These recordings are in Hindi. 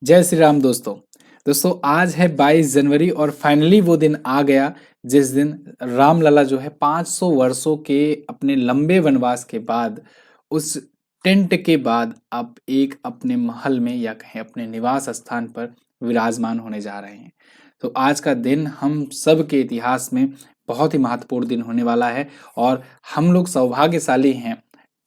जय श्री राम दोस्तों। आज है 22 जनवरी और फाइनली वो दिन आ गया जिस दिन रामलला जो है 500 वर्षों के अपने लंबे वनवास के बाद उस टेंट के बाद अब एक अपने महल में या कहें अपने निवास स्थान पर विराजमान होने जा रहे हैं। तो आज का दिन हम सब के इतिहास में बहुत ही महत्वपूर्ण दिन होने वाला है और हम लोग सौभाग्यशाली हैं।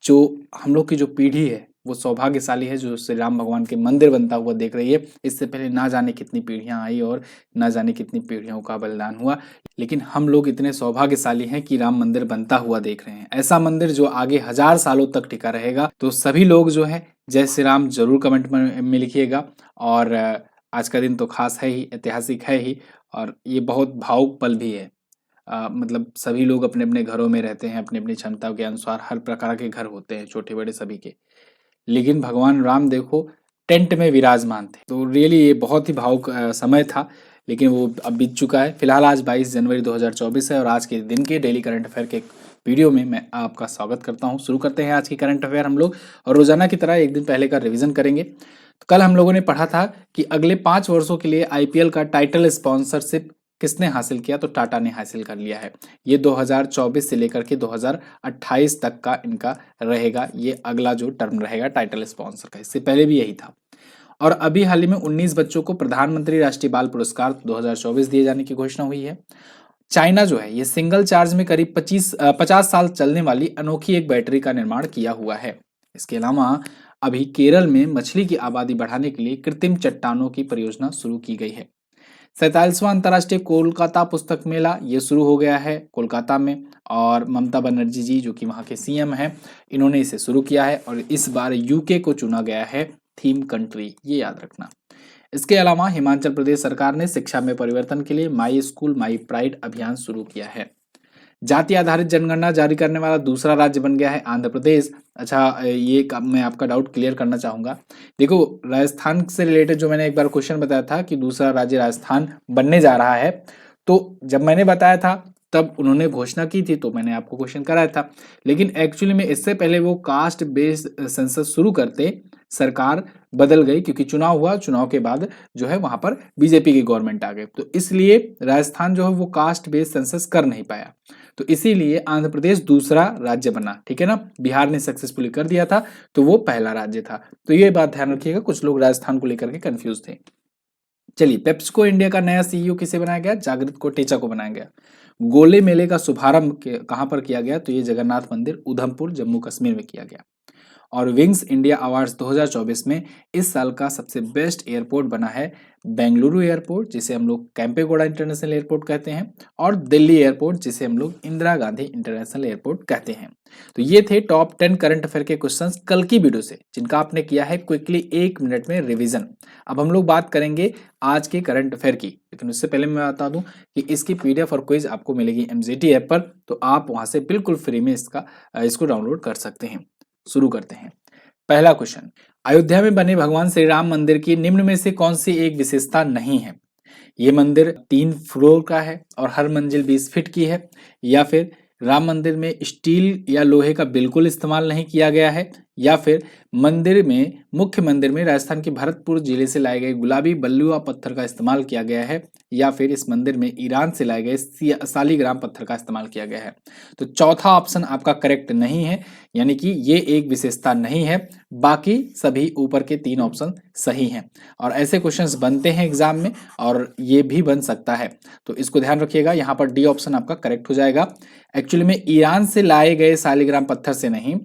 जो हम लोग की जो पीढ़ी है वो सौभाग्यशाली है जो श्री राम भगवान के मंदिर बनता हुआ देख रही है। इससे पहले ना जाने कितनी पीढ़ियां आई और ना जाने कितनी पीढ़ियों का बलिदान हुआ, लेकिन हम लोग इतने सौभाग्यशाली हैं कि राम मंदिर बनता हुआ देख रहे हैं। ऐसा मंदिर जो आगे हजार सालों तक टिका रहेगा। तो सभी लोग जो है जय श्री राम जरूर कमेंट में लिखिएगा। और आज का दिन तो खास है ही, ऐतिहासिक है ही और ये बहुत भावुक पल भी है। मतलब सभी लोग अपने अपने घरों में रहते हैं, अपनी अपनी क्षमता के अनुसार हर प्रकार के घर होते हैं, छोटे बड़े सभी के। लेकिन भगवान राम देखो टेंट में विराजमान थे। तो रियली ये बहुत ही भावुक समय था, लेकिन वो अब बीत चुका है। फिलहाल आज 22 जनवरी 2024 है और आज के दिन के डेली करंट अफेयर के वीडियो में मैं आपका स्वागत करता हूं। शुरू करते हैं आज की करंट अफेयर हम लोग, और रोजाना की तरह एक दिन पहले का रिवीजन करेंगे। तो कल हम लोगों ने पढ़ा था कि अगले 5 वर्षों के लिए आईपीएल का टाइटल स्पॉन्सरशिप किसने हासिल किया, तो टाटा ने हासिल कर लिया है। ये 2024 से लेकर के 2028 तक का इनका रहेगा, ये अगला जो टर्म रहेगा टाइटल स्पॉन्सर का। इससे पहले भी यही था। और अभी हाल ही में 19 बच्चों को प्रधानमंत्री राष्ट्रीय बाल पुरस्कार 2024 दिए जाने की घोषणा हुई है। चाइना जो है ये सिंगल चार्ज में करीब 50 साल चलने वाली अनोखी एक बैटरी का निर्माण किया हुआ है। इसके अलावा अभी केरल में मछली की आबादी बढ़ाने के लिए कृत्रिम चट्टानों की परियोजना शुरू की गई है। 47वां अंतर्राष्ट्रीय कोलकाता पुस्तक मेला ये शुरू हो गया है कोलकाता में, और ममता बनर्जी जी जो कि वहाँ के सीएम हैं, इन्होंने इसे शुरू किया है और इस बार यूके को चुना गया है थीम कंट्री, ये याद रखना। इसके अलावा हिमाचल प्रदेश सरकार ने शिक्षा में परिवर्तन के लिए माई स्कूल माई प्राइड अभियान शुरू किया है। जाति आधारित जनगणना जारी करने वाला दूसरा राज्य बन गया है आंध्र प्रदेश। अच्छा, मैं आपका डाउट क्लियर करना चाहूंगा। देखो, राजस्थान से रिलेटेड जो मैंने एक बार क्वेश्चन बताया था कि दूसरा राज्य राजस्थान बनने जा रहा है, तो जब मैंने बताया था तब उन्होंने घोषणा की थी, तो मैंने आपको क्वेश्चन कराया था। लेकिन एक्चुअली में इससे पहले वो कास्ट बेस्ड सेंसस शुरू करते, सरकार बदल गई क्योंकि चुनाव हुआ। चुनाव के बाद जो है वहां पर बीजेपी की गवर्नमेंट आ गई, तो इसलिए राजस्थान जो है वो कास्ट बेस्ड सेंसस कर नहीं पाया। तो इसीलिए आंध्र प्रदेश दूसरा राज्य बना, ठीक है ना। बिहार ने सक्सेसफुली कर दिया था, तो वो पहला राज्य था। तो ये बात ध्यान रखिएगा, कुछ लोग राजस्थान को लेकर के कंफ्यूज थे। चलिए, पेप्सिको इंडिया का नया सीईओ किसे बनाया गया, जागृत कोटेचा को बनाया गया। गोले मेले का शुभारंभ कहां पर किया गया, तो ये जगन्नाथ मंदिर उधमपुर जम्मू कश्मीर में किया गया। और विंग्स इंडिया अवार्ड्स 2024 में इस साल का सबसे बेस्ट एयरपोर्ट बना है बेंगलुरु एयरपोर्ट, जिसे हम लोग कैंपेगौड़ा इंटरनेशनल एयरपोर्ट कहते हैं, और दिल्ली एयरपोर्ट जिसे हम लोग इंदिरा गांधी इंटरनेशनल एयरपोर्ट कहते हैं। तो ये थे टॉप 10 करंट अफेयर के क्वेश्चंस कल की वीडियो से, जिनका आपने किया है क्विकली 1 मिनट में रिवीजन। अब हम लोग बात करेंगे आज के करंट अफेयर की, लेकिन उससे पहले मैं बता दूं कि इसकी पीडीएफ और क्विज आपको मिलेगी एमजीटी ऐप पर, तो आप वहां से बिल्कुल फ्री में इसको डाउनलोड कर सकते हैं। शुरू करते हैं। पहला क्वेश्चन, अयोध्या में बने भगवान श्री राम मंदिर की निम्न में से कौन सी एक विशेषता नहीं है। ये मंदिर 3 फ्लोर का है और हर मंजिल 20 फीट की है, या फिर राम मंदिर में स्टील या लोहे का बिल्कुल इस्तेमाल नहीं किया गया है, या फिर मुख्य मंदिर में राजस्थान के भरतपुर जिले से लाए गए गुलाबी बल्लुआ पत्थर का इस्तेमाल किया गया है, या फिर इस मंदिर में ईरान से लाए गए सालीग्राम पत्थर का इस्तेमाल किया गया है। तो चौथा ऑप्शन आपका करेक्ट नहीं है, यानी कि ये एक विशेषता नहीं है। बाकी सभी ऊपर के 3 ऑप्शन सही हैं, और ऐसे क्वेश्चंस बनते हैं एग्जाम में और ये भी बन सकता है, तो इसको ध्यान रखिएगा। यहाँ पर डी ऑप्शन आपका करेक्ट हो जाएगा। एक्चुअली में ईरान से लाए गए सालीग्राम पत्थर से नहीं,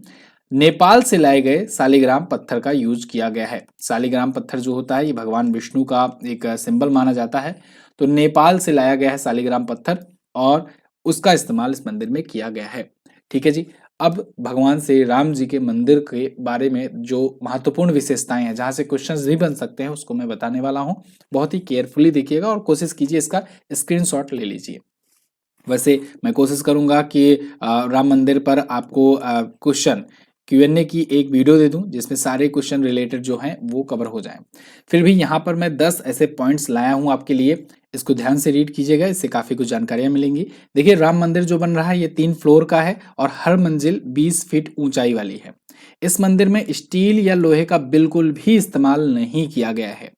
नेपाल से लाए गए सालीग्राम पत्थर का यूज किया गया है। सालीग्राम पत्थर जो होता है ये भगवान विष्णु का एक सिंबल माना जाता है, तो नेपाल से लाया गया है सालीग्राम पत्थर और उसका इस्तेमाल इस मंदिर में किया गया है। ठीक है जी। अब भगवान श्री राम जी के मंदिर के बारे में जो महत्वपूर्ण विशेषताएं हैं, जहां से क्वेश्चंस भी बन सकते हैं, उसको मैं बताने वाला हूं। बहुत ही केयरफुली देखिएगा और कोशिश कीजिए इसका स्क्रीनशॉट ले लीजिए। वैसे मैं कोशिश करूंगा कि राम मंदिर पर आपको क्वेश्चन Q&A की एक वीडियो दे दूं जिसमें सारे क्वेश्चन रिलेटेड जो हैं वो कवर हो जाएं। फिर भी यहाँ पर मैं 10 ऐसे पॉइंट्स लाया हूं आपके लिए, इसको ध्यान से रीड कीजिएगा, इससे काफी कुछ जानकारियां मिलेंगी। देखिए, राम मंदिर जो बन रहा है ये 3 फ्लोर का है और हर मंजिल 20 फीट ऊंचाई वाली है। इस मंदिर में स्टील या लोहे का बिल्कुल भी इस्तेमाल नहीं किया गया है।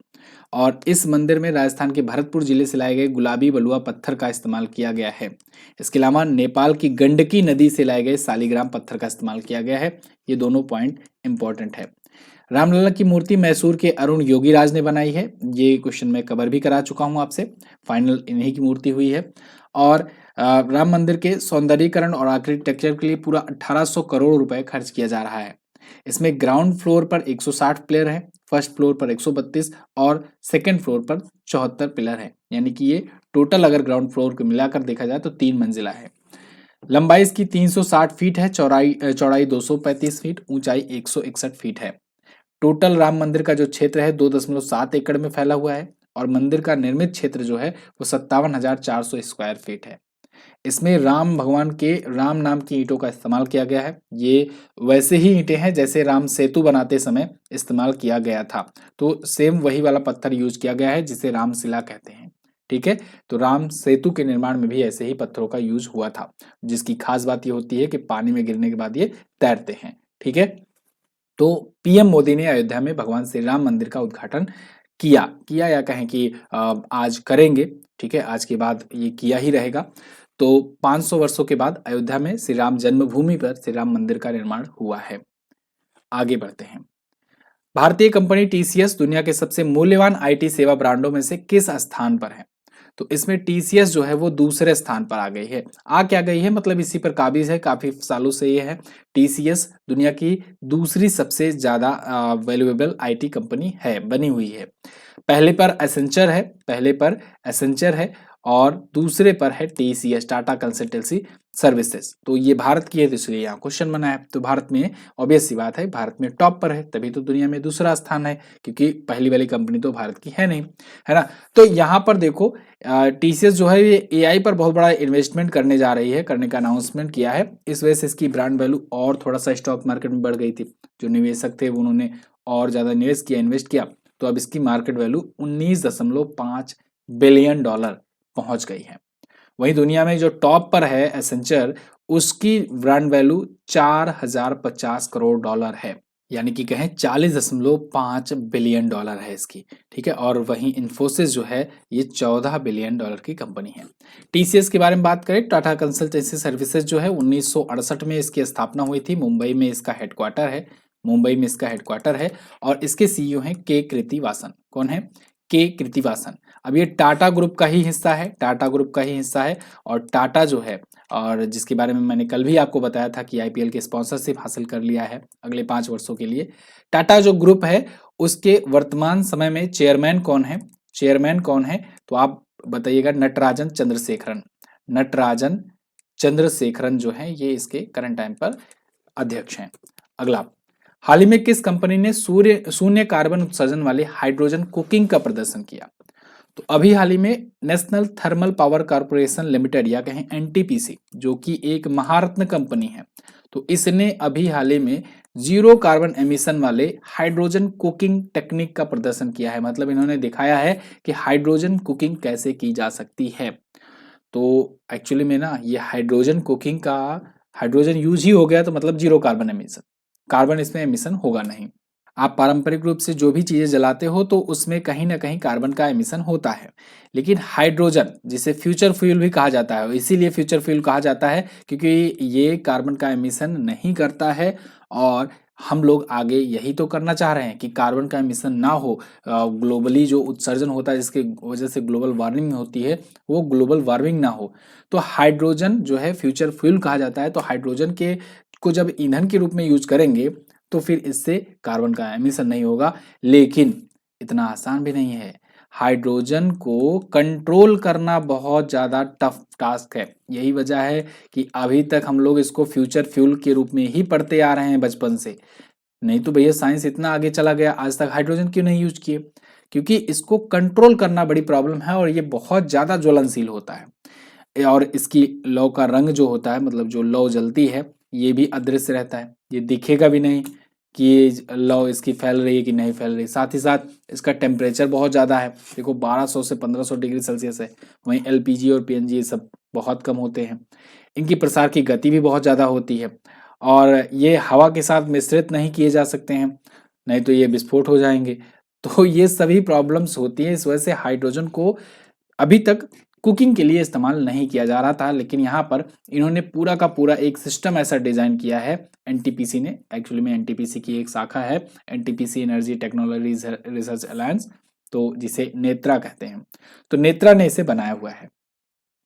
और इस मंदिर में राजस्थान के भरतपुर जिले से लाए गए गुलाबी बलुआ पत्थर का इस्तेमाल किया गया है। इसके अलावा नेपाल की गंडकी नदी से लाए गए सालिग्राम पत्थर का इस्तेमाल किया गया है। ये दोनों पॉइंट इंपॉर्टेंट है। रामलला की मूर्ति मैसूर के अरुण योगीराज ने बनाई है। ये क्वेश्चन मैं कवर भी करा चुका हूं आपसे। फाइनल इन्हीं की मूर्ति हुई है। और राम मंदिर के सौंदर्यीकरण और आर्किटेक्चर के लिए पूरा 1800 करोड़ रुपए खर्च किया जा रहा है। इसमें ग्राउंड फ्लोर पर 160 पिलर है, फर्स्ट फ्लोर पर 132 और सेकंड फ्लोर पर 74 पिलर है। यानी कि ये टोटल अगर ग्राउंड फ्लोर को मिलाकर देखा जाए तो 3 मंजिला है। लंबाई इसकी 360 फीट है, चौड़ाई 235 फीट, ऊंचाई 161 फीट है। टोटल राम मंदिर का जो क्षेत्र है 2.7 एकड़ में फैला हुआ है और मंदिर का निर्मित क्षेत्र जो है वो 57,400 स्क्वायर फीट है। इसमें राम भगवान के राम नाम की ईंटों का इस्तेमाल किया गया है। ये वैसे ही ईंटें हैं जैसे राम सेतु बनाते समय इस्तेमाल किया गया था। तो सेम वही वाला पत्थर यूज किया गया है जिसे रामशिला कहते हैं। ठीक है, तो राम सेतु के निर्माण में भी ऐसे ही पत्थरों का यूज हुआ था, जिसकी खास बात ये होती है कि पानी में गिरने के बाद ये तैरते हैं। ठीक है, तो पीएम मोदी ने अयोध्या में भगवान श्री राम मंदिर का उद्घाटन किया या कहें कि आज करेंगे। ठीक है, आज के बाद ये किया ही रहेगा। तो 500 वर्षों के बाद अयोध्या में श्री राम जन्मभूमि पर श्री राम मंदिर का निर्माण हुआ है। आगे बढ़ते हैं। भारतीय कंपनी टीसीएस दुनिया के सबसे मूल्यवान आईटी सेवा ब्रांडों में से किस स्थान पर है? तो इसमें टीसीएस जो है वो दूसरे स्थान पर आ गई है। आ क्या गई है मतलब इसी पर काबिज है, काफी सालों से ये है। टीसीएस दुनिया की दूसरी सबसे ज्यादा वैल्यूएबल आईटी कंपनी है, बनी हुई है। पहले पर एसेंचर है और दूसरे पर है टीसीएस, टाटा कंसल्टेंसी सर्विसेज। तो ये भारत की है तो इसलिए यहाँ क्वेश्चन बना है। तो भारत में ऑब्वियस सी बात है, भारत में टॉप पर है, तभी तो दुनिया में दूसरा स्थान है, क्योंकि पहली वाली कंपनी तो भारत की है नहीं, है ना। तो यहाँ पर देखो टीसीएस जो है ये एआई पर बहुत बड़ा इन्वेस्टमेंट करने जा रही है, करने का अनाउंसमेंट किया है। इस वजह से इसकी ब्रांड वैल्यू और थोड़ा सा स्टॉक मार्केट में बढ़ गई थी। जो निवेशक थे उन्होंने और ज्यादा निवेश किया, इन्वेस्ट किया, तो अब इसकी मार्केट वैल्यू 19.5 बिलियन डॉलर पहुंच गई है। वहीं दुनिया में जो टॉप पर है एसेंचर, उसकी ब्रांड वैल्यू 4050 करोड़ डॉलर है, यानी कि कहें 40.5 बिलियन डॉलर है इसकी। ठीक है, और वहीं इन्फोसिस जो है ये 14 बिलियन डॉलर की कंपनी है। टीसीएस के बारे में बात करें, टाटा कंसल्टेंसी सर्विसेज जो है 1968 में इसकी स्थापना हुई थी। मुंबई में इसका हेडक्वार्टर है और इसके सीईओ हैं के कृतिवासन। कौन है? के कृतिवासन। अब ये टाटा ग्रुप का ही हिस्सा है और टाटा जो है, और जिसके बारे में मैंने कल भी आपको बताया था कि आईपीएल के स्पॉन्सरशिप हासिल कर लिया है अगले 5 वर्षों के लिए। टाटा जो ग्रुप है उसके वर्तमान समय में चेयरमैन कौन है? तो आप बताइएगा। नटराजन चंद्रशेखरन जो है ये इसके करंट टाइम पर अध्यक्ष हैं। अगला, हाल ही में किस कंपनी ने शून्य कार्बन उत्सर्जन वाले हाइड्रोजन कुकिंग का प्रदर्शन किया? तो अभी हाल ही में national thermal power corporation limited या कहें एनटीपीसी, जो कि एक महारत्न कंपनी है, तो इसने अभी हाल ही में जीरो कार्बन एमिशन वाले हाइड्रोजन कुकिंग टेक्निक का प्रदर्शन किया है। मतलब इन्होंने दिखाया है कि हाइड्रोजन कुकिंग कैसे की जा सकती है। तो एक्चुअली में ना ये हाइड्रोजन यूज ही हो गया, तो मतलब जीरो कार्बन एमिशन, कार्बन इसमें एमिशन होगा नहीं। आप पारंपरिक रूप से जो भी चीजें जलाते हो तो उसमें कहीं ना कहीं कार्बन का एमिशन होता है, लेकिन हाइड्रोजन जिसे फ्यूचर फ्यूल भी कहा जाता है, इसीलिए फ्यूचर फ्यूल कहा जाता है क्योंकि ये कार्बन का एमिशन नहीं करता है। और हम लोग आगे यही तो करना चाह रहे हैं कि कार्बन का एमिशन ना हो, ग्लोबली जो उत्सर्जन होता है जिसके वजह से ग्लोबल वार्मिंग होती है वो ग्लोबल वार्मिंग ना हो। तो हाइड्रोजन जो है फ्यूचर फ्यूल कहा जाता है। तो हाइड्रोजन के को जब ईंधन के रूप में यूज करेंगे तो फिर इससे कार्बन का एमिशन नहीं होगा। लेकिन इतना आसान भी नहीं है, हाइड्रोजन को कंट्रोल करना बहुत ज़्यादा टफ टास्क है। यही वजह है कि अभी तक हम लोग इसको फ्यूचर फ्यूल के रूप में ही पढ़ते आ रहे हैं बचपन से। नहीं तो भैया साइंस इतना आगे चला गया, आज तक हाइड्रोजन क्यों नहीं यूज किए? क्योंकि इसको कंट्रोल करना बड़ी प्रॉब्लम है और ये बहुत ज़्यादा ज्वलनशील होता है। और इसकी लौ का रंग जो होता है, मतलब जो लौ जलती है, ये भी अदृश्य रहता है, ये दिखेगा भी नहीं कि लौ इसकी फैल रही है कि नहीं फैल रही। साथ ही साथ इसका टेम्परेचर बहुत ज़्यादा है, देखो 1200 से 1500 डिग्री सेल्सियस है। वहीं एलपीजी और पीएनजी ये सब बहुत कम होते हैं। इनकी प्रसार की गति भी बहुत ज़्यादा होती है और ये हवा के साथ मिश्रित नहीं किए जा सकते हैं, नहीं तो ये विस्फोट हो जाएंगे। तो ये सभी प्रॉब्लम्स होती हैं, इस वजह से हाइड्रोजन को अभी तक कुकिंग के लिए इस्तेमाल नहीं किया जा रहा था, लेकिन यहाँ पर इन्होंने पूरा का पूरा एक सिस्टम ऐसा डिजाइन किया है एनटीपीसी ने। एक्चुअली में एनटीपीसी की एक शाखा है, NTPC energy technology research alliance, तो जिसे नेत्रा कहते हैं। तो नेत्रा ने इसे बनाया हुआ है।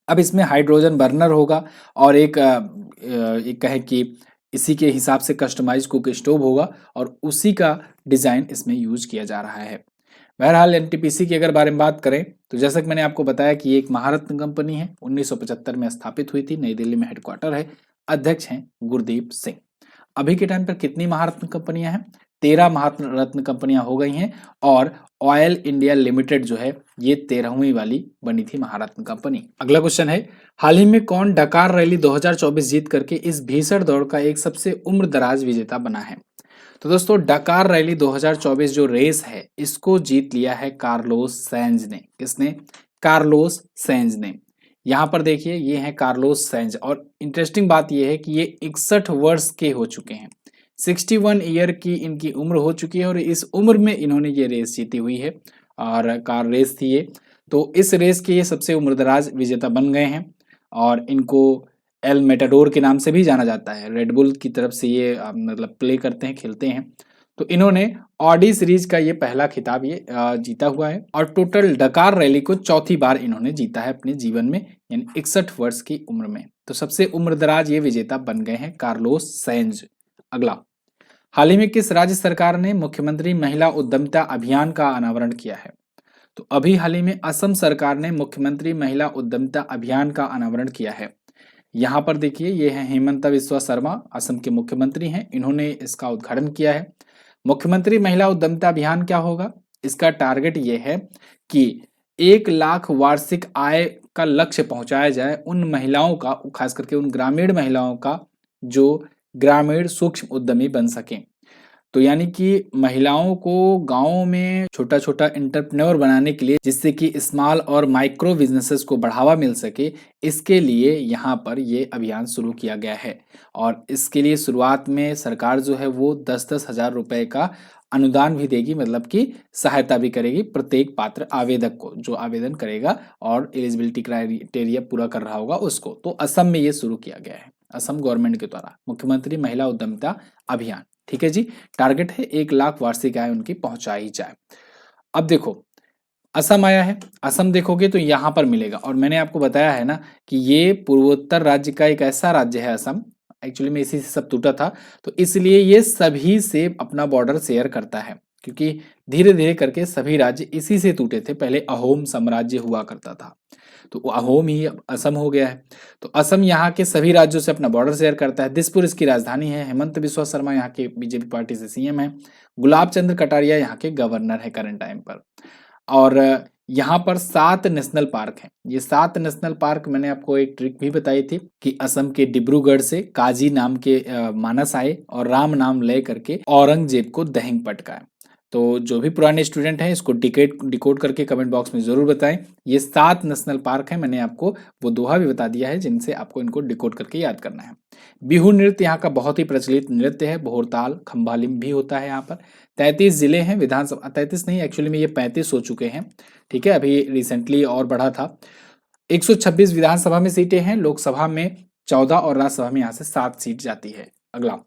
अब इसमें हाइड्रोजन बर्नर होगा और एक कहे कि इसी के हिसाब से कस्टमाइज कुक स्टोव होगा और उसी का डिजाइन इसमें यूज किया जा रहा है। बहरहाल एनटीपीसी की अगर बारे में बात करें तो जैसा कि मैंने आपको बताया कि ये एक महारत्न कंपनी है, 1975 में स्थापित हुई थी, नई दिल्ली में हेडक्वार्टर है, अध्यक्ष हैं गुरदीप सिंह। अभी के टाइम पर कितनी महारत्न कंपनियां हैं? 13 महारत्न कंपनियां हो गई हैं और ऑयल इंडिया लिमिटेड जो है ये 13वीं वाली बनी थी महारत्न कंपनी। अगला क्वेश्चन है, हाल ही में कौन डकार रैली 2024 जीत करके इस भीषण दौड़ का एक सबसे उम्र दराज विजेता बना है? तो दोस्तों डकार रैली 2024 जो रेस है इसको जीत लिया है कार्लोस सैंज ने। किसने? कार्लोस सैंज ने। यहाँ पर देखिए ये है कार्लोस सैंज और इंटरेस्टिंग बात ये है कि ये 61 वर्ष के हो चुके हैं, 61 ईयर की इनकी उम्र हो चुकी है और इस उम्र में इन्होंने ये रेस जीती हुई है और कार रेस थी ये। तो इस रेस के ये सबसे उम्रदराज विजेता बन गए हैं और इनको एल मेटाडोर के नाम से भी जाना जाता है। रेडबुल की तरफ से ये मतलब प्ले करते हैं, खेलते हैं। तो इन्होंने ऑडी सीरीज का ये पहला खिताब ये जीता हुआ है और टोटल डकार रैली को चौथी बार इन्होंने जीता है अपने जीवन में, यानी 61 वर्ष की उम्र में। तो सबसे उम्रदराज ये विजेता बन गए हैं कार्लोस सैंज। अगला, हाल ही में किस राज्य सरकार ने मुख्यमंत्री महिला उद्यमिता अभियान का अनावरण किया है? तो अभी हाल ही में असम सरकार ने मुख्यमंत्री महिला उद्यमिता अभियान का अनावरण किया है। यहाँ पर देखिए ये है हेमंता बिस्वा शर्मा, असम के मुख्यमंत्री हैं, इन्होंने इसका उद्घाटन किया है। मुख्यमंत्री महिला उद्यमिता अभियान क्या होगा? इसका टारगेट ये है कि 1 लाख वार्षिक आय का लक्ष्य पहुंचाया जाए उन महिलाओं का, खास करके उन ग्रामीण महिलाओं का जो ग्रामीण सूक्ष्म उद्यमी बन सकें। तो यानी कि महिलाओं को गाँव में छोटा छोटा एंटरप्रेन्योर बनाने के लिए, जिससे कि स्मॉल और माइक्रो बिजनेसेस को बढ़ावा मिल सके, इसके लिए यहाँ पर ये अभियान शुरू किया गया है। और इसके लिए शुरुआत में सरकार जो है वो 10-10 हजार रुपए का अनुदान भी देगी, मतलब कि सहायता भी करेगी प्रत्येक पात्र आवेदक को जो आवेदन करेगा और एलिजिबिलिटी क्राइटेरिया पूरा कर रहा होगा उसको। तो असम में ये शुरू किया गया है, असम गवर्नमेंट के द्वारा मुख्यमंत्री महिला उद्यमिता अभियान। ठीक है जी, टारगेट है 1 लाख वार्षिक आय उनकी पहुंचाई जाए। अब देखो असम आया है, असम देखोगे तो यहाँ पर मिलेगा और मैंने आपको बताया है ना कि ये पूर्वोत्तर राज्य का एक ऐसा राज्य है असम, एक्चुअली में इसी से सब टूटा था, तो इसलिए ये सभी से अपना बॉर्डर शेयर करता है, क्योंकि धीरे धीरे करके सभी राज्य इसी से टूटे थे। पहले अहोम साम्राज्य हुआ करता था, तो अहोम ही अब असम हो गया है। तो असम यहाँ के सभी राज्यों से अपना बॉर्डर शेयर करता है। दिसपुर इसकी राजधानी है। हेमंत बिस्वा शर्मा यहाँ के बीजेपी पार्टी से सीएम है। गुलाब चंद्र कटारिया यहाँ के गवर्नर है करंट टाइम पर। और यहाँ पर 7 नेशनल पार्क हैं। ये 7 नेशनल पार्क मैंने आपको एक ट्रिक भी बताई थी कि असम के डिब्रूगढ़ से काजी नाम के मानस आए और राम नाम ले करके औरंगजेब को दहिंग पटकाए। तो जो भी पुराने स्टूडेंट हैं इसको डिकोड करके कमेंट बॉक्स में जरूर बताएं। ये 7 नेशनल पार्क हैं, मैंने आपको वो दोहा भी बता दिया है जिनसे आपको इनको डिकोड करके याद करना है। बिहू नृत्य यहाँ का बहुत ही प्रचलित नृत्य है। भोरताल खंभालिम भी होता है यहाँ पर। 33 जिले हैं विधानसभा, 33 नहीं एक्चुअली में ये 35 हो चुके हैं। ठीक है, अभी रिसेंटली और बढ़ा था। 126 विधानसभा में सीटें हैं, लोकसभा में 14 और राज्यसभा में यहाँ से 7 सीट जाती है। अगला,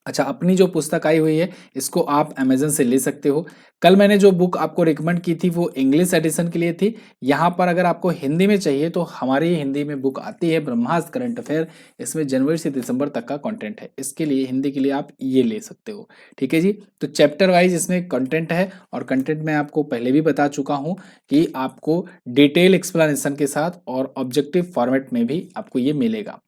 अच्छा, अपनी जो पुस्तक आई हुई है इसको आप अमेजन से ले सकते हो। कल मैंने जो बुक आपको रिकमेंड की थी वो इंग्लिश एडिशन के लिए थी। यहाँ पर अगर आपको हिंदी में चाहिए तो हमारी हिंदी में बुक आती है ब्रह्मास्त्र करंट अफेयर। इसमें जनवरी से दिसंबर तक का कंटेंट है, इसके लिए हिंदी के लिए आप ये ले सकते हो। ठीक है जी, तो चैप्टर वाइज इसमें कंटेंट है और कंटेंट मैं आपको पहले भी बता चुका हूँ कि आपको डिटेल एक्सप्लेनेशन के साथ और ऑब्जेक्टिव फॉर्मेट में भी आपको ये मिलेगा।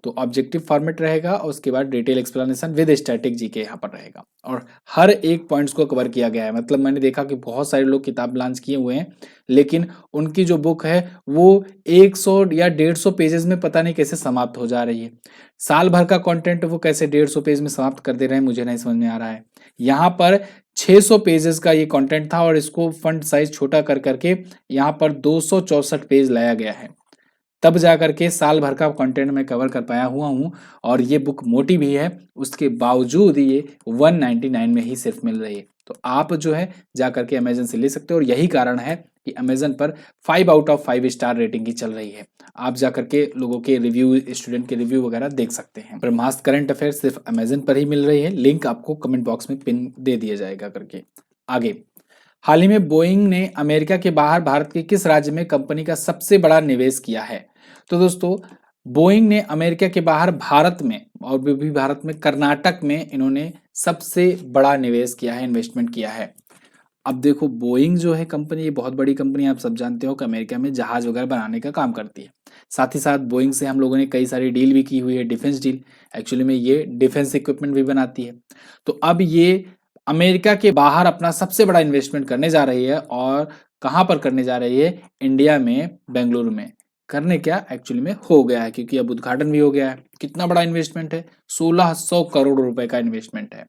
तो ऑब्जेक्टिव फॉर्मेट रहेगा और उसके बाद detail explanation with static GK यहाँ पर रहेगा और हर एक पॉइंट्स को कवर किया गया है। मतलब मैंने देखा कि बहुत सारे लोग किताब लॉन्च किए हुए हैं लेकिन उनकी जो बुक है वो 100 या 150 पेजेस में पता नहीं कैसे समाप्त हो जा रही है। साल भर का कंटेंट वो कैसे 150 पेज में समाप्त कर दे रहे हैं, मुझे नहीं समझ में आ रहा है। यहाँ पर 600 पेजेस का ये कंटेंट था और इसको फंट साइज छोटा कर करके यहाँ पर 264 पेज लाया गया है, तब जा करके साल भर का कंटेंट मैं कवर कर पाया हुआ हूँ। और ये बुक मोटी भी है, उसके बावजूद ये 199 में ही सिर्फ मिल रही है। तो आप जो है जा करके अमेजन से ले सकते हो और यही कारण है कि अमेजन पर 5 आउट ऑफ 5 स्टार रेटिंग की चल रही है। आप जा करके लोगों के रिव्यू, स्टूडेंट के रिव्यू वगैरह देख सकते हैं। ब्रह्मास्त्र करंट अफेयर सिर्फ अमेजन पर ही मिल रही है, लिंक आपको कमेंट बॉक्स में पिन दे दिया जाएगा करके। आगे, हाल ही में बोइंग ने अमेरिका के बाहर भारत के किस राज्य में कंपनी का सबसे बड़ा निवेश किया है? तो दोस्तों, बोइंग ने अमेरिका के बाहर भारत में और भी भारत में कर्नाटक में इन्होंने सबसे बड़ा निवेश किया है, इन्वेस्टमेंट किया है। अब देखो, बोइंग जो है कंपनी, ये बहुत बड़ी कंपनी, आप सब जानते हो कि अमेरिका में जहाज वगैरह बनाने का काम करती है। साथ ही साथ बोइंग से हम लोगों ने कई सारी डील भी की हुई है, डिफेंस डील। एक्चुअली में ये डिफेंस इक्विपमेंट भी बनाती है। तो अब ये अमेरिका के बाहर अपना सबसे बड़ा इन्वेस्टमेंट करने जा रही है और कहाँ पर करने जा रही है? इंडिया में, बेंगलुरु में। करने क्या एक्चुअली में हो गया है, क्योंकि अब उद्घाटन भी हो गया है। कितना बड़ा इन्वेस्टमेंट है? 1600 करोड़ रुपए का इन्वेस्टमेंट है।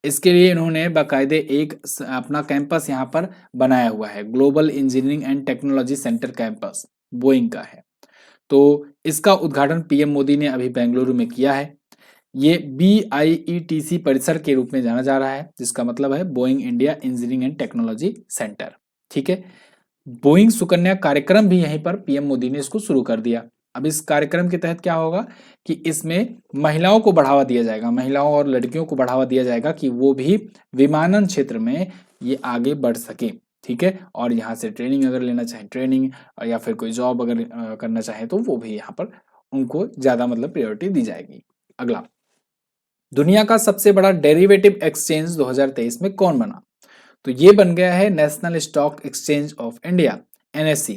इसके लिए इन्होंने बाकायदे एक अपना कैंपस यहाँ पर बनाया हुआ है, global engineering and technology centre campus Boeing का है। तो इसका उद्घाटन पीएम मोदी ने अभी बेंगलुरु में किया है। ये BIETC परिसर के रूप में जाना जा रहा है, जिसका मतलब है Boeing India engineering and technology centre. ठीक है। बोइंग सुकन्या कार्यक्रम भी यहीं पर पीएम मोदी ने इसको शुरू कर दिया। अब इस कार्यक्रम के तहत क्या होगा कि इसमें महिलाओं को बढ़ावा दिया जाएगा, महिलाओं और लड़कियों को बढ़ावा दिया जाएगा कि वो भी विमानन क्षेत्र में ये आगे बढ़ सके। ठीक है। और यहाँ से ट्रेनिंग अगर लेना चाहे ट्रेनिंग, या फिर कोई जॉब अगर करना चाहे तो वो भी यहाँ पर उनको ज्यादा मतलब प्रायोरिटी दी जाएगी। अगला, दुनिया का सबसे बड़ा डेरिवेटिव एक्सचेंज 2023 में कौन बना? तो ये बन गया है national stock exchange of India, NSE।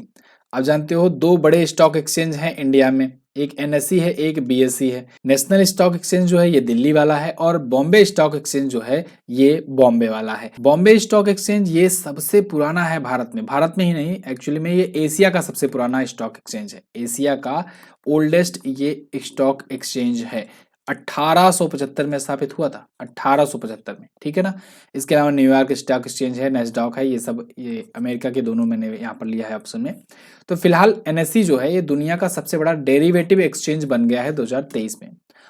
आप जानते हो 2 बड़े स्टॉक एक्सचेंज हैं इंडिया में, एक NSE है, एक BSE है। नेशनल स्टॉक एक्सचेंज जो है ये दिल्ली वाला है और बॉम्बे स्टॉक एक्सचेंज जो है ये बॉम्बे वाला है। बॉम्बे स्टॉक एक्सचेंज ये सबसे पुराना है भारत में, भारत में ही नहीं, एक्चुअली में ये एशिया का सबसे पुराना स्टॉक एक्सचेंज है, एशिया का ओल्डेस्ट ये स्टॉक एक्सचेंज है। 1875 में स्थापित हुआ था, 1875 में। ठीक है ना। इसके अलावा न्यूयॉर्क स्टॉक एक्सचेंज है, नैस्डॉक है, ये सब ये अमेरिका के दोनों मैंने यहाँ पर लिया है ऑप्शन में। तो फिलहाल NSE जो है ये दुनिया का सबसे बड़ा डेरिवेटिव एक्सचेंज बन गया है 2023 में।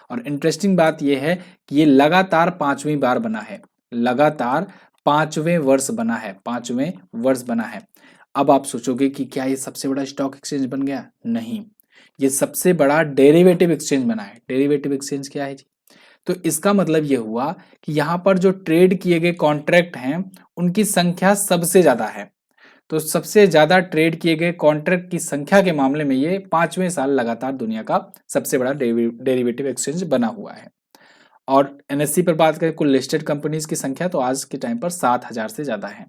और इंटरेस्टिंग बात ये है कि ये लगातार 5वीं बार बना है, लगातार 5वें वर्ष बना है, 5वें वर्ष बना है। अब आप सोचोगे कि क्या ये सबसे बड़ा स्टॉक एक्सचेंज बन गया? नहीं, ये सबसे बड़ा डेरिवेटिव एक्सचेंज बना है। डेरिवेटिव एक्सचेंज क्या है जी? तो इसका मतलब ये हुआ कि यहाँ पर जो ट्रेड किए गए कॉन्ट्रैक्ट हैं उनकी संख्या सबसे ज्यादा है। तो सबसे ज्यादा ट्रेड किए गए कॉन्ट्रैक्ट की संख्या के मामले में ये 5वें साल लगातार दुनिया का सबसे बड़ा डेरिवेटिव एक्सचेंज बना हुआ है। और NSE पर बात करें कुल लिस्टेड कंपनीज की संख्या तो आज के टाइम पर 7000 से ज्यादा है।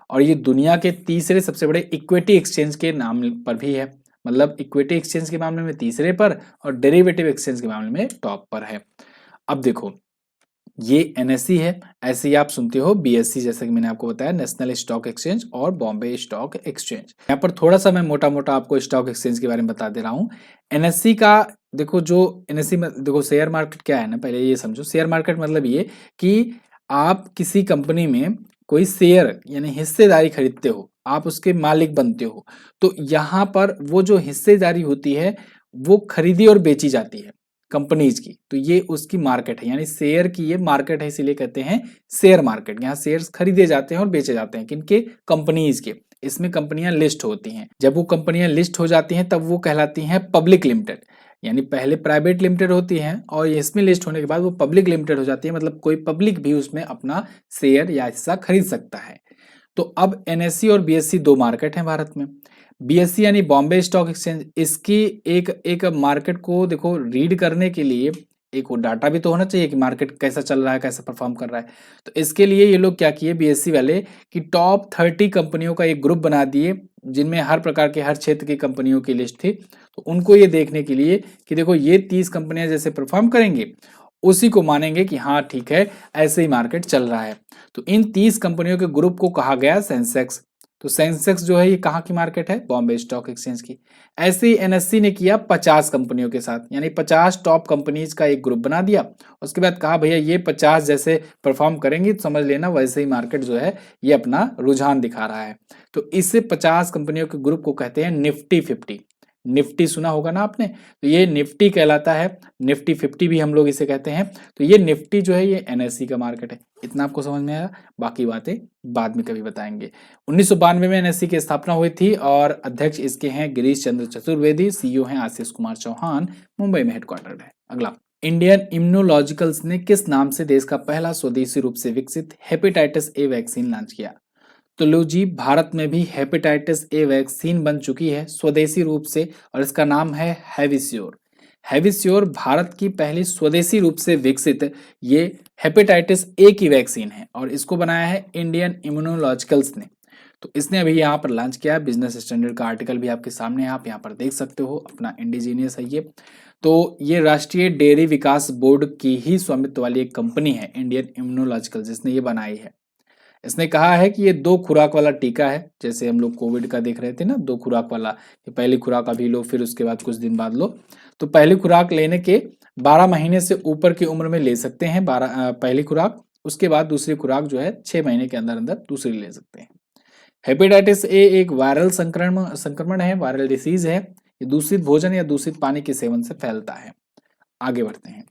और ये दुनिया के तीसरे सबसे बड़े इक्विटी एक्सचेंज के नाम पर भी है, मतलब इक्विटी एक्सचेंज के मामले में तीसरे पर और डेरिवेटिव एक्सचेंज के मामले में टॉप पर है। अब देखो, ये NSE है, ऐसे ही आप सुनते हो BSE, जैसे कि मैंने आपको बताया नेशनल स्टॉक एक्सचेंज और बॉम्बे स्टॉक एक्सचेंज। यहाँ पर थोड़ा सा मैं मोटा मोटा आपको स्टॉक एक्सचेंज के बारे में बता दे रहा हूँ। NSE का देखो, जो NSE में देखो शेयर मार्केट क्या है ना, पहले ये समझो। शेयर मार्केट मतलब ये कि आप किसी कंपनी में कोई शेयर यानी हिस्सेदारी खरीदते हो, आप उसके मालिक बनते हो। तो यहाँ पर वो जो हिस्सेदारी होती है वो खरीदी और बेची जाती है कंपनीज की, तो ये उसकी मार्केट है, यानी शेयर की ये मार्केट है, इसीलिए कहते हैं शेयर मार्केट। यहाँ शेयर्स खरीदे जाते हैं और बेचे जाते हैं, किनके? कंपनीज के। इसमें कंपनियां लिस्ट होती हैं, जब वो कंपनियां लिस्ट हो जाती हैं तब वो कहलाती हैं पब्लिक लिमिटेड। यानी पहले प्राइवेट लिमिटेड होती हैं और इसमें लिस्ट होने के बाद वो पब्लिक लिमिटेड हो जाती है, मतलब कोई पब्लिक भी उसमें अपना शेयर या हिस्सा खरीद सकता है। तो अब NSE और BSE 2 मार्केट हैं भारत में। BSE यानी बॉम्बे स्टॉक एक्सचेंज, इसकी एक मार्केट को देखो रीड करने के लिए एक वो डाटा भी तो होना चाहिए कि मार्केट कैसा चल रहा है, कैसा परफॉर्म कर रहा है। तो इसके लिए ये लोग क्या किए BSE वाले कि टॉप 30 कंपनियों का एक ग्रुप बना दिए, जिनमें हर प्रकार के हर क्षेत्र की कंपनियों की लिस्ट थी। तो उनको ये देखने के लिए कि देखो ये 30 कंपनियां जैसे परफॉर्म करेंगे उसी को मानेंगे कि हाँ ठीक है, ऐसे ही मार्केट चल रहा है। तो इन 30 कंपनियों के ग्रुप को कहा गया सेंसेक्स। तो सेंसेक्स जो है ये कहाँ की मार्केट है? बॉम्बे स्टॉक एक्सचेंज की। ऐसे ही NSE ने किया 50 कंपनियों के साथ, यानी 50 टॉप कंपनीज का एक ग्रुप बना दिया। उसके बाद कहा भैया ये 50 जैसे परफॉर्म करेंगी तो समझ लेना वैसे ही मार्केट जो है ये अपना रुझान दिखा रहा है। तो इससे 50 कंपनियों के ग्रुप को कहते हैं निफ्टी 50। निफ्टी सुना होगा ना आपने, तो ये निफ्टी कहलाता है, निफ्टी 50 भी हम लोग इसे कहते हैं। तो ये निफ्टी जो है ये एनएससी का मार्केट है। इतना आपको समझ में आया, बाकी बातें बाद में कभी बताएंगे। 1992 में एनएससी की स्थापना हुई थी और अध्यक्ष इसके हैं गिरीश चंद्र चतुर्वेदी, सीईओ हैं आशीष कुमार चौहान, मुंबई में हेडक्वार्टर्ड है। अगला, इंडियन इम्यूनोलॉजिकल्स ने किस नाम से देश का पहला स्वदेशी रूप से विकसित हेपेटाइटिस ए वैक्सीन लॉन्च किया? तो लो जी, भारत में भी हेपेटाइटिस ए वैक्सीन बन चुकी है स्वदेशी रूप से और इसका नाम है हैविस्योर। हैविस्योर भारत की पहली स्वदेशी रूप से विकसित ये हेपेटाइटिस ए की वैक्सीन है और इसको बनाया है इंडियन इम्यूनोलॉजिकल्स ने। तो इसने अभी यहाँ पर लॉन्च किया है। बिजनेस स्टैंडर्ड का आर्टिकल भी आपके सामने है, आप यहाँ पर देख सकते हो, अपना इंडिजीनियस है ये। तो ये राष्ट्रीय डेयरी विकास बोर्ड की ही स्वामित्व वाली एक कंपनी है इंडियन इम्यूनोलॉजिकल, जिसने ये बनाई है। इसने कहा है कि ये 2 खुराक वाला टीका है, जैसे हम लोग कोविड का देख रहे थे ना, 2 खुराक वाला, कि पहली खुराक अभी लो फिर उसके बाद कुछ दिन बाद लो। तो पहली खुराक लेने के 12 महीने से ऊपर की उम्र में ले सकते हैं पहली खुराक, उसके बाद दूसरी खुराक जो है 6 महीने के अंदर अंदर दूसरी ले सकते हैं। हेपेटाइटिस ए एक वायरल संक्रमण है, वायरल डिसीज है। ये दूषित भोजन या दूषित पानी के सेवन से फैलता है। आगे बढ़ते हैं।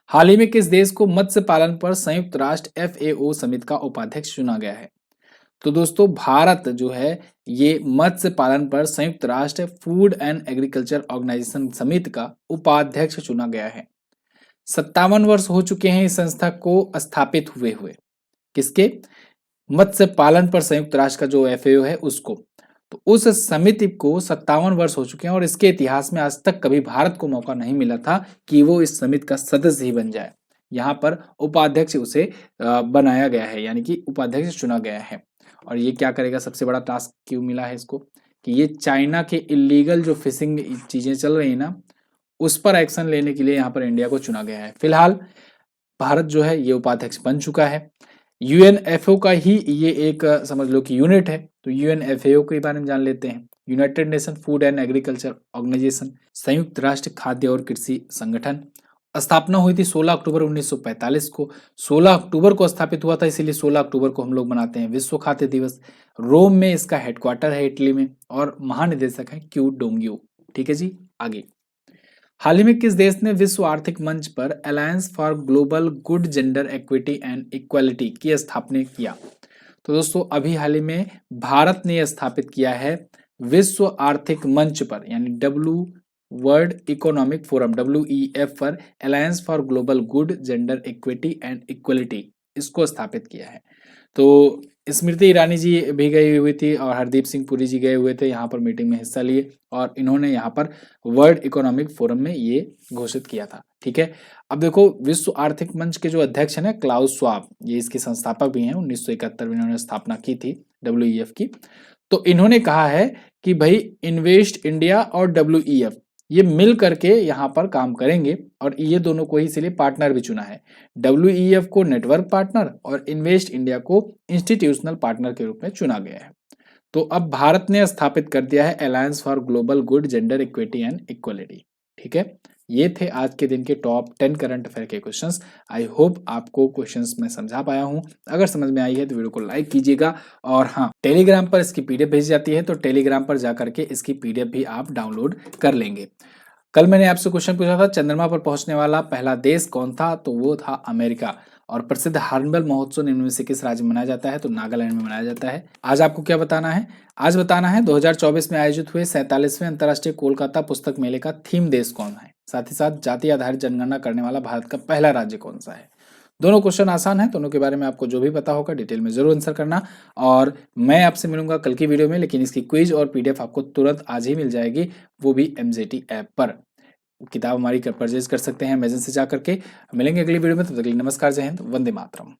हाल ही में किस देश को मत्स्य पालन पर संयुक्त राष्ट्र FAO समिति का उपाध्यक्ष चुना गया है? तो दोस्तों, भारत जो है ये मत्स्य पालन पर संयुक्त राष्ट्र फूड एंड एग्रीकल्चर ऑर्गेनाइजेशन समिति का उपाध्यक्ष चुना गया है। 57 वर्ष हो चुके हैं इस संस्था को स्थापित हुए हुए। किसके? मत्स्य पालन पर संयुक्त राष्ट्र का जो FAO है उसको। तो उस समिति को 57 वर्ष हो चुके हैं और इसके इतिहास में आज तक कभी भारत को मौका नहीं मिला था कि वो इस समिति का सदस्य ही बन जाए। यहाँ पर उपाध्यक्ष उसे बनाया गया है, यानी कि उपाध्यक्ष चुना गया है। और ये क्या करेगा? सबसे बड़ा टास्क क्यों मिला है इसको? कि ये चाइना के इलीगल जो फिशिंग चीजें चल रही है ना, उस पर एक्शन लेने के लिए यहाँ पर इंडिया को चुना गया है। फिलहाल भारत जो है ये उपाध्यक्ष बन चुका है। UNFAO का ही ये एक समझ लो कि यूनिट है। तो UNFAO के बारे में जान लेते हैं। United Nation food and agriculture organisation, संयुक्त राष्ट्र खाद्य और कृषि संगठन। स्थापना हुई थी 16 अक्टूबर 1945 को। 16 अक्टूबर को स्थापित हुआ था, इसीलिए 16 अक्टूबर को हम लोग मनाते हैं विश्व खाद्य दिवस। रोम में इसका हेडक्वार्टर है, इटली में, और महानिदेशक है क्यू डोंगियो। ठीक है जी, आगे। हाल ही में किस देश ने विश्व आर्थिक मंच पर alliance for global good gender equity and equality की स्थापना किया? तो दोस्तों, अभी हाल ही में भारत ने स्थापित किया है विश्व आर्थिक मंच पर, यानी वर्ल्ड इकोनॉमिक फोरम WEF पर alliance for global good gender equity and equality, इसको स्थापित किया है। तो स्मृति ईरानी जी भी गई हुई थी और हरदीप सिंह पुरी जी गए हुए थे यहाँ पर, मीटिंग में हिस्सा लिए, और इन्होंने यहाँ पर वर्ल्ड इकोनॉमिक फोरम में ये घोषित किया था। ठीक है, अब देखो, विश्व आर्थिक मंच के जो अध्यक्ष है ना, क्लाउस श्वाब, ये इसके संस्थापक भी हैं। 1971 में इन्होंने स्थापना की थी WEF की। तो इन्होंने कहा है कि भाई इन्वेस्ट इंडिया और WEF ये मिल करके यहाँ पर काम करेंगे, और ये दोनों को ही इसलिए पार्टनर भी चुना है। WEF को नेटवर्क पार्टनर और इन्वेस्ट इंडिया को इंस्टीट्यूशनल पार्टनर के रूप में चुना गया है। तो अब भारत ने स्थापित कर दिया है alliance for global good gender equity and equality. ठीक है, ये थे आज के दिन के टॉप 10 करंट अफेयर के क्वेश्चंस। आई होप आपको क्वेश्चंस मैं समझा पाया हूं। अगर समझ में आई है तो वीडियो को लाइक कीजिएगा, और हाँ, टेलीग्राम पर इसकी PDF भेजी जाती है, तो टेलीग्राम पर जाकर के इसकी PDF भी आप डाउनलोड कर लेंगे। कल मैंने आपसे क्वेश्चन पूछा था, चंद्रमा पर पहुंचने वाला पहला देश कौन था? तो वो था अमेरिका। और प्रसिद्ध हार्नबिल महोत्सव निम्न में से किस राज्य में मनाया जाता है? तो नागालैंड में मनाया जाता है। आज आपको क्या बताना है? आज बताना है 2024 में आयोजित हुए 47वें अंतर्राष्ट्रीय कोलकाता पुस्तक मेले का थीम देश कौन है? साथ ही साथ जाति आधारित जनगणना करने वाला भारत का पहला राज्य कौन सा है? दोनों क्वेश्चन आसान है, दोनों के बारे में आपको जो भी पता होगा डिटेल में जरूर आंसर करना। और मैं आपसे मिलूंगा कल की वीडियो में, लेकिन इसकी क्विज और PDF आपको तुरंत आज ही मिल जाएगी, वो भी MJT ऐप पर। किताब हमारी परचेज कर सकते हैं अमेज़न से जा करके। मिलेंगे अगली वीडियो में, तब तक के लिए नमस्कार, जय हिंद, वंदे मातरम।